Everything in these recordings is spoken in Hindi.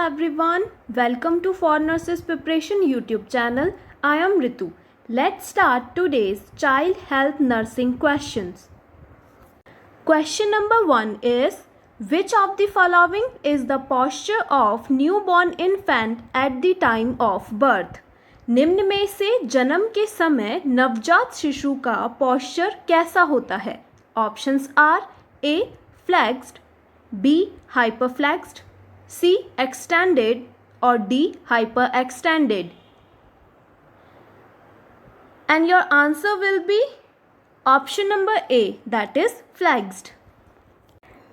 everyone, welcome to For Nurses Preparation YouTube channel. I am Ritu. Let's start today's child health nursing questions. Question number 1 is, which of the following is the posture of newborn infant at the time of birth? निम्न में से जन्म के समय नवजात शिशु का पोस्चर कैसा होता है? Options are A flexed, B hyperflexed, C extended or D hyperextended. And your answer will be option number A, that is flexed.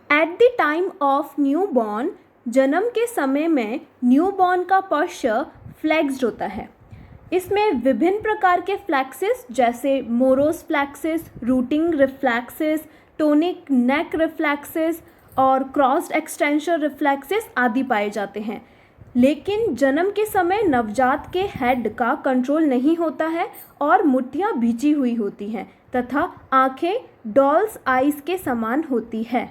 At the time of newborn, जन्म के समय में न्यूबॉर्न का पोस्चर फ्लेक्स्ड होता है. इसमें विभिन्न प्रकार के फ्लैक्सिस जैसे मोरोस फ्लैक्सिस, रूटिंग रिफ्लैक्सिस, टोनिक नेक रिफ्लैक्सिस और क्रॉस्ड एक्सटेंशन रिफ्लैक्सिस आदि पाए जाते हैं. लेकिन जन्म के समय नवजात के हेड का कंट्रोल नहीं होता है और मुट्ठियाँ भिजी हुई होती हैं तथा आंखें डॉल्स आइज के समान होती है.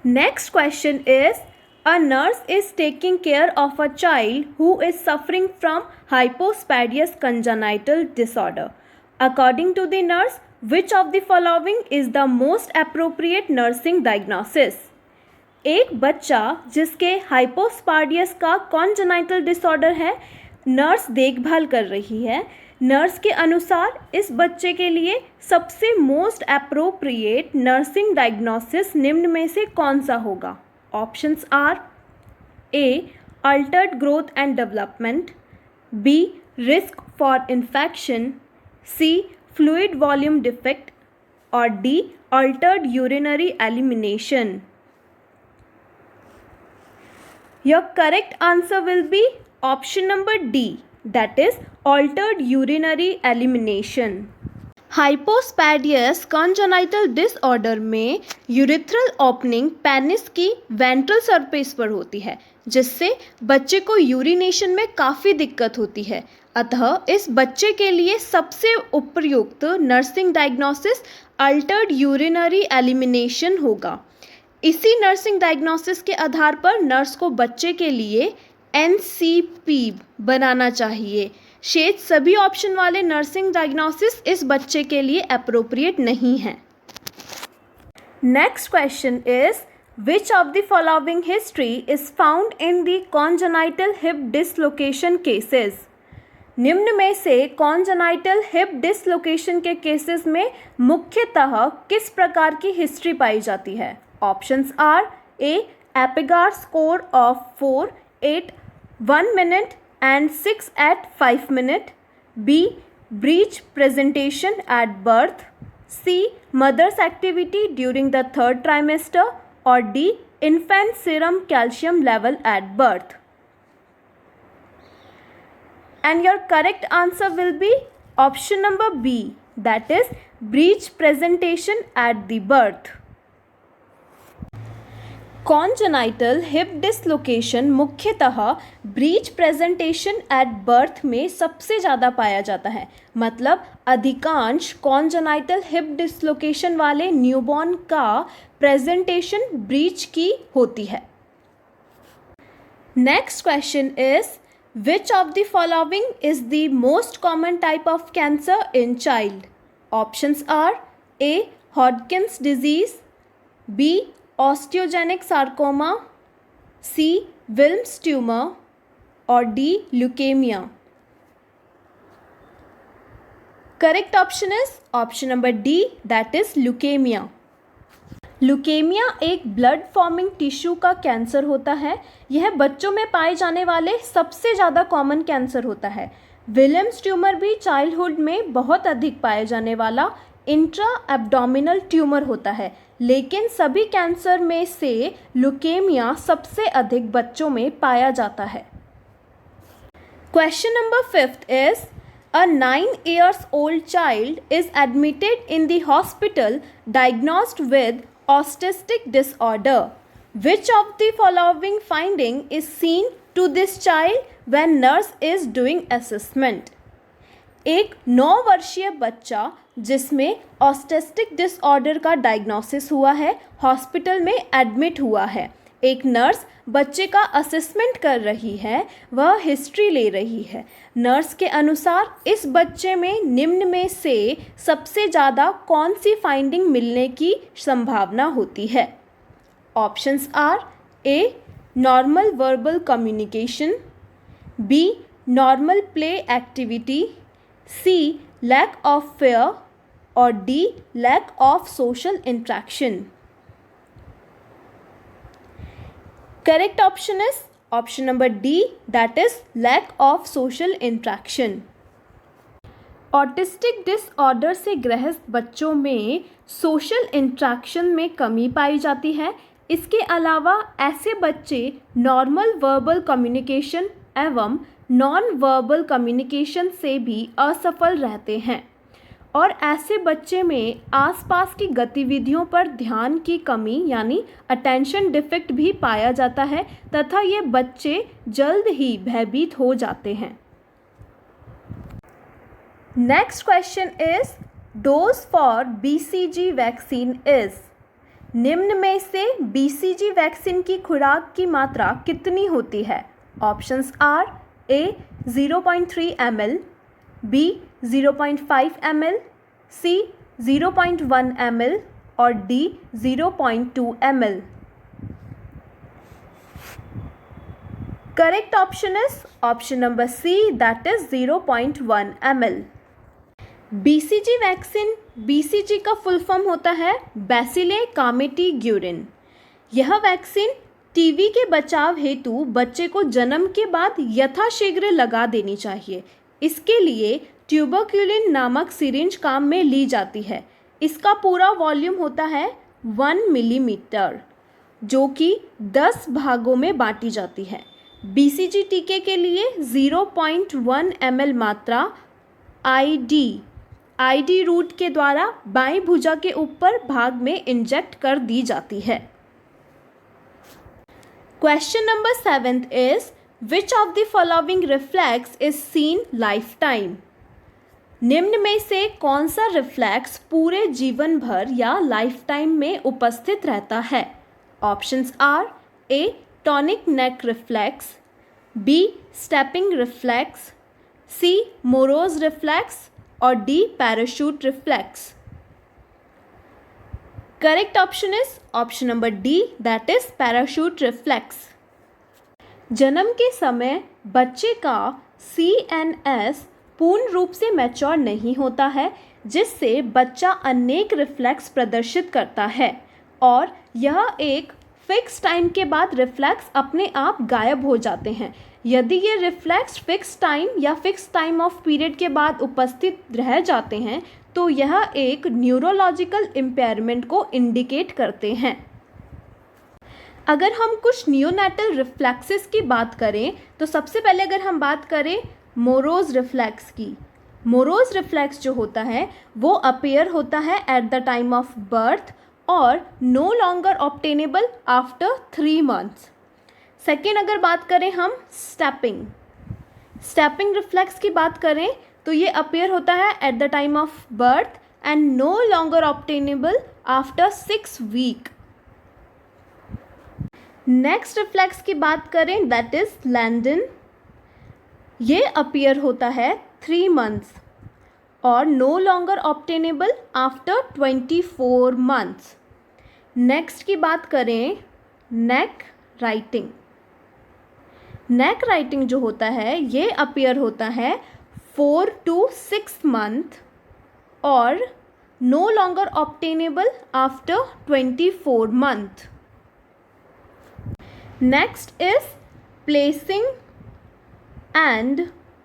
Next question is, a nurse is taking care of a child who is suffering from hypospadias congenital disorder. According to the nurse, which of the following is the most appropriate nursing diagnosis? एक बच्चा जिसके हाइपोस्पाडियस का कॉन्जेनाइटल डिसऑर्डर है, नर्स देखभाल कर रही है. नर्स के अनुसार इस बच्चे के लिए सबसे मोस्ट अप्रोप्रिएट नर्सिंग डायग्नोसिस निम्न में से कौन सा होगा? Options are A altered growth and development, B risk for infection, C fluid volume defect or D altered urinary elimination. Your correct answer will be option number D, that is altered urinary elimination. Hypospadias congenital disorder में यूरिथ्रल ओपनिंग पेनिस की वेंट्रल सरफेस पर होती है, जिससे बच्चे को यूरिनेशन में काफ़ी दिक्कत होती है. अतः इस बच्चे के लिए सबसे उपयुक्त nursing diagnosis Altered urinary elimination होगा. इसी नर्सिंग डायग्नोसिस के आधार पर नर्स को बच्चे के लिए NCP बनाना चाहिए. शेष सभी ऑप्शन वाले नर्सिंग डायग्नोसिस इस बच्चे के लिए अप्रोप्रिएट नहीं है. Next question is, which of the following history is found in the congenital hip dislocation cases? निम्न में से कॉन्जेनाइटल हिप डिसलोकेशन के केसेस में मुख्यतः किस प्रकार की हिस्ट्री पाई जाती है? Options are A Apgar score of 4 8 1 minute and 6 at 5 minute, B breech presentation at birth, C mother's activity during the 3rd trimester or D infant serum calcium level at birth. And your correct answer will be option number B, that is breech presentation at the birth. Congenital hip dislocation मुख्यतः ब्रीच प्रेजेंटेशन एट बर्थ में सबसे ज़्यादा पाया जाता है. मतलब अधिकांश कॉन्जेनाइटल हिप डिसलोकेशन वाले न्यूबॉर्न का प्रेजेंटेशन ब्रीच की होती है. Next question is, which of the following is the most common type of cancer in child? Options are A Hodgkin's disease, B osteogenic sarcoma, C Wilms tumor और D leukemia. Correct option is option number D, that is leukaemia. Leukaemia एक ब्लड फॉर्मिंग टिश्यू का कैंसर होता है. यह बच्चों में पाए जाने वाले सबसे ज़्यादा कॉमन कैंसर होता है. विलियम्स ट्यूमर भी चाइल्डहुड में बहुत अधिक पाए जाने वाला इंट्रा एब्डोमिनल ट्यूमर होता है. लेकिन सभी कैंसर में से ल्यूकेमिया सबसे अधिक बच्चों में पाया जाता है. Question number 5 is, a 9 years old child is admitted in the hospital diagnosed with autistic disorder. Which of the following finding is seen to this child when nurse is doing assessment? एक 9 वर्षीय बच्चा जिसमें ऑटिस्टिक डिसऑर्डर का डायग्नोसिस हुआ है, हॉस्पिटल में एडमिट हुआ है. एक नर्स बच्चे का असेसमेंट कर रही है, वह हिस्ट्री ले रही है। नर्स के अनुसार इस बच्चे में निम्न में से सबसे ज़्यादा कौन सी फाइंडिंग मिलने की संभावना होती है? Options are A normal verbal communication, B normal play activity, C lack of fear और D lack of social interaction. Correct option is option number D, that is lack of social interaction. Autistic disorder से ग्रस्त बच्चों में सोशल इंट्रैक्शन में कमी पाई जाती है। इसके अलावा ऐसे बच्चे नॉर्मल वर्बल कम्युनिकेशन एवं नॉन वर्बल कम्युनिकेशन से भी असफल रहते हैं और ऐसे बच्चे में आसपास की गतिविधियों पर ध्यान की कमी यानी अटेंशन डिफेक्ट भी पाया जाता है तथा ये बच्चे जल्द ही भयभीत हो जाते हैं। Next question is dose for BCG vaccine is. निम्न में से BCG वैक्सीन की खुराक की मात्रा कितनी होती है? Options are A 0.3 ml, B 0.5 ml, C 0.1 ml और D 0.2 ml। Correct option is option number C, that is 0.1 ml। BCG vaccine, BCG का फुल फॉर्म होता है बैसिले कामेटी ग्यूरिन। यह वैक्सीन टीबी के बचाव हेतु बच्चे को जन्म के बाद यथाशीघ्र लगा देनी चाहिए। इसके लिए ट्यूबरक्यूलिन नामक सिरिंज काम में ली जाती है। इसका पूरा वॉल्यूम होता है 1 मिलीमीटर जो कि 10 भागों में बांटी जाती है। BCG टीके के लिए 0.1 ml मात्रा आईडी रूट के द्वारा बाईं भुजा के ऊपर भाग में इंजेक्ट कर दी जाती है। Question number 7 is which of the following reflex is seen life time. निम्न में से कौन सा रिफ्लेक्स पूरे जीवन भर या लाइफ टाइम में उपस्थित रहता है? Options are A tonic neck reflex, B stepping reflex, C Moro's reflex और D parachute reflex. Correct option is option number D, that is parachute reflex. जन्म के समय बच्चे का CNS पूर्ण रूप से मैच्योर नहीं होता है जिससे बच्चा अनेक रिफ्लेक्स प्रदर्शित करता है और यह एक फिक्स टाइम के बाद रिफ्लेक्स अपने आप गायब हो जाते हैं। यदि ये रिफ्लेक्स फिक्स टाइम या फिक्स टाइम ऑफ पीरियड के बाद उपस्थित रह जाते हैं तो यह एक न्यूरोलॉजिकल इम्पेयरमेंट को इंडिकेट करते हैं। अगर हम कुछ नियोनेटल रिफ्लेक्सेस की बात करें तो सबसे पहले अगर हम बात करें मोरोज रिफ्लेक्स की, मोरोज रिफ्लेक्स जो होता है वो अपीयर होता है at the time of birth और no longer obtainable after 3 months। Second अगर बात करें हम स्टेपिंग रिफ्लेक्स की बात करें तो ये अपीयर होता है at the time of birth and no longer obtainable after 6 weeks। Next reflex की बात करें दैट इज लैंडन, ये अपीयर होता है 3 months और no longer obtainable after 24 months। Next की बात करें नेक राइटिंग जो होता है ये अपीयर होता है 4 to 6 months और no longer obtainable after 24 months। Next is placing and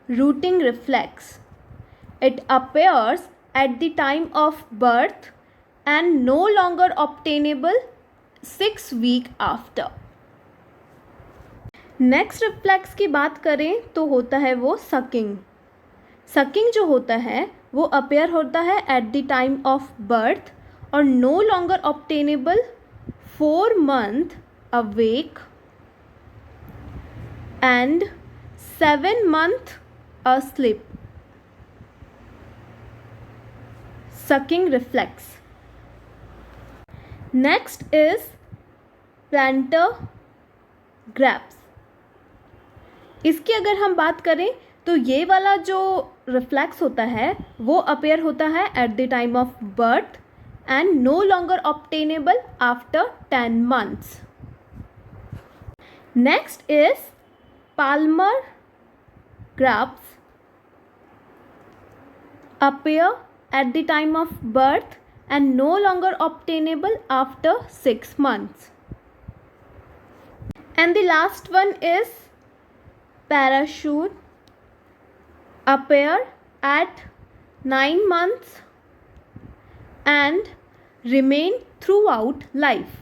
rooting reflex. It appears at the time of birth and no longer obtainable 6 weeks after. Next reflex की बात करें तो होता है वो सकिंग जो होता है वो अपेयर होता है at the time of birth और no longer obtainable 4 months awake and 7 months asleep. Sucking reflex. Next is plantar grasp. इसकी अगर हम बात करें तो ये वाला जो रिफ्लेक्स होता है वो अपेयर होता है at the time of birth and no longer obtainable after 10 months. Next is palmar grafts appear at the time of birth and no longer obtainable after 6 months. And the last one is parachute appear at 9 months and remain throughout life.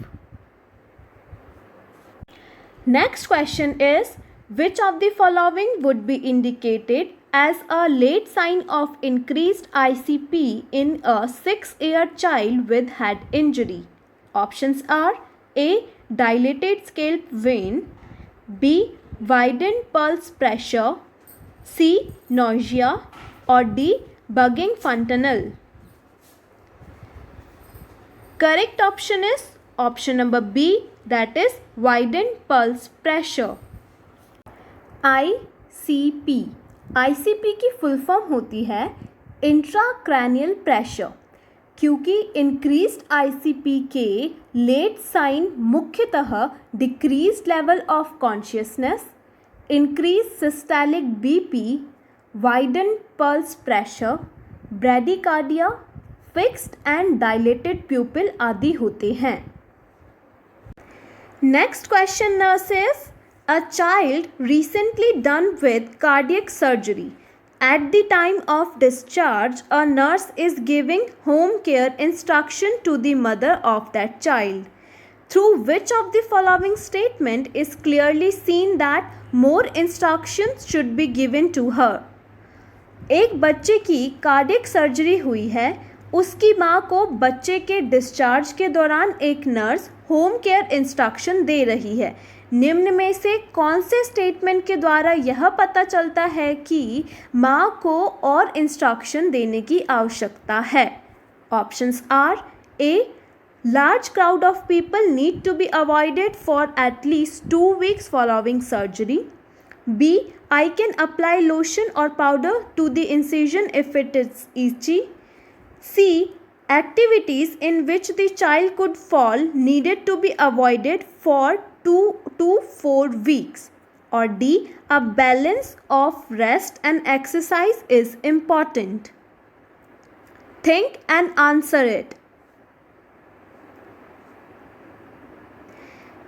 Next question is, which of the following would be indicated as a late sign of increased ICP in a 6-year child with head injury? Options are A. Dilated scalp vein, B. Widened pulse pressure, C. Nausea, or D. bugging fontanelle. Correct option is option number B, that is widened pulse pressure. ICP की फुल फॉर्म होती है इंट्राक्रैनियल प्रेशर। क्योंकि इंक्रीज्ड ICP के लेट साइन मुख्यतः decreased level of consciousness, increase systolic BP, widen pulse pressure, bradycardia, fixed and dilated pupil आदि होते हैं। Next question nurse is, a child recently done with cardiac surgery. At the time of discharge, a nurse is giving home care instruction to the mother of that child. Through which of the following statement is clearly seen that more instructions should be given to her? एक बच्चे की कार्डियक सर्जरी हुई है, उसकी माँ को बच्चे के डिस्चार्ज के दौरान एक नर्स होम केयर इंस्ट्रक्शन दे रही है। निम्न में से कौन से स्टेटमेंट के द्वारा यह पता चलता है कि माँ को और इंस्ट्रक्शन देने की आवश्यकता है? Options are A, large crowd of people need to be avoided for at least 2 weeks following surgery, B, I can apply lotion और powder to the incision if it is itchy, C, activities in which the child could fall needed to be avoided for 2 to 4 weeks, or D, a balance of rest and exercise is important. Think and answer it.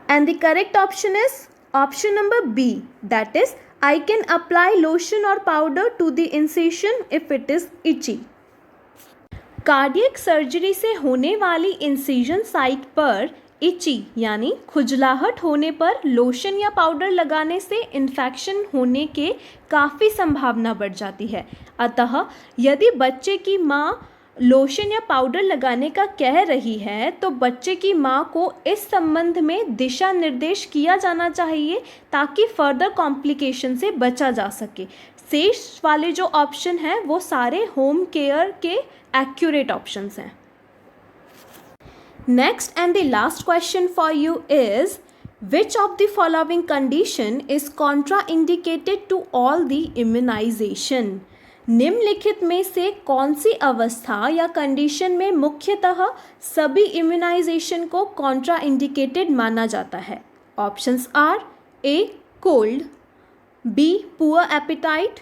And the correct option is option number B, that is I can apply lotion or powder to the incision if it is itchy. Cardiac surgery से होने वाली इंसिजन साइट पर इची यानी खुजलाहट होने पर लोशन या पाउडर लगाने से इन्फेक्शन होने के काफ़ी संभावना बढ़ जाती है। अतः यदि बच्चे की माँ लोशन या पाउडर लगाने का कह रही है तो बच्चे की माँ को इस संबंध में दिशा निर्देश किया जाना चाहिए ताकि फर्दर कॉम्प्लिकेशन से बचा जा सके। शेष वाले जो ऑप्शन हैं वो सारे होम केयर के एक्यूरेट ऑप्शंस हैं। Next and the last question for you is, which of the following condition is contraindicated to all the immunization? निम्नलिखित में से कौन सी अवस्था या कंडीशन में मुख्यतः सभी इम्यूनाइजेशन को कॉन्ट्राइंडिकेटेड माना जाता है? Options are A, cold, B, poor appetite,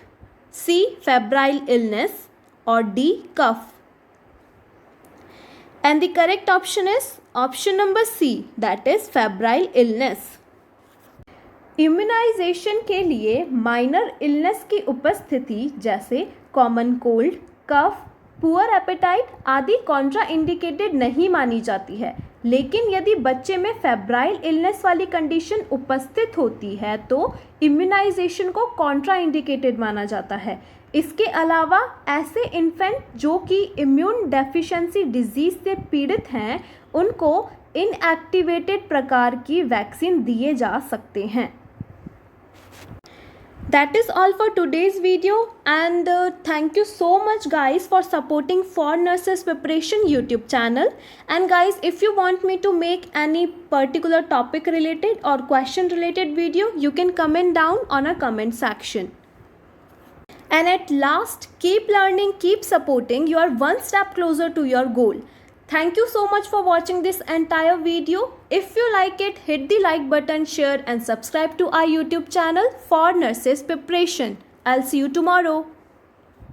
C, febrile illness, और D, cough. And the correct option is option number C, that is febrile illness. Immunization के लिए माइनर इलनेस की उपस्थिति जैसे common cold, cough, poor appetite आदि कॉन्ट्राइंडिकेटेड नहीं मानी जाती है, लेकिन यदि बच्चे में फेब्राइल इलनेस वाली कंडीशन उपस्थित होती है तो इम्यूनाइजेशन को कॉन्ट्राइंडिकेटेड माना जाता है। इसके अलावा ऐसे इन्फेंट जो कि इम्यून डेफिशिएंसी डिजीज़ से पीड़ित हैं उनको इनएक्टिवेटेड प्रकार की वैक्सीन दिए जा सकते हैं। That is all for today's video, and thank you so much guys for supporting For Nurses Preparation YouTube channel. And guys, if you want me to make any particular topic related or question related video, you can comment down on a comment section. And at last, keep learning, keep supporting. You are one step closer to your goal. Thank you so much for watching this entire video. If you like it, hit the like button, share and subscribe to our YouTube channel For Nurses Preparation. I'll see you tomorrow.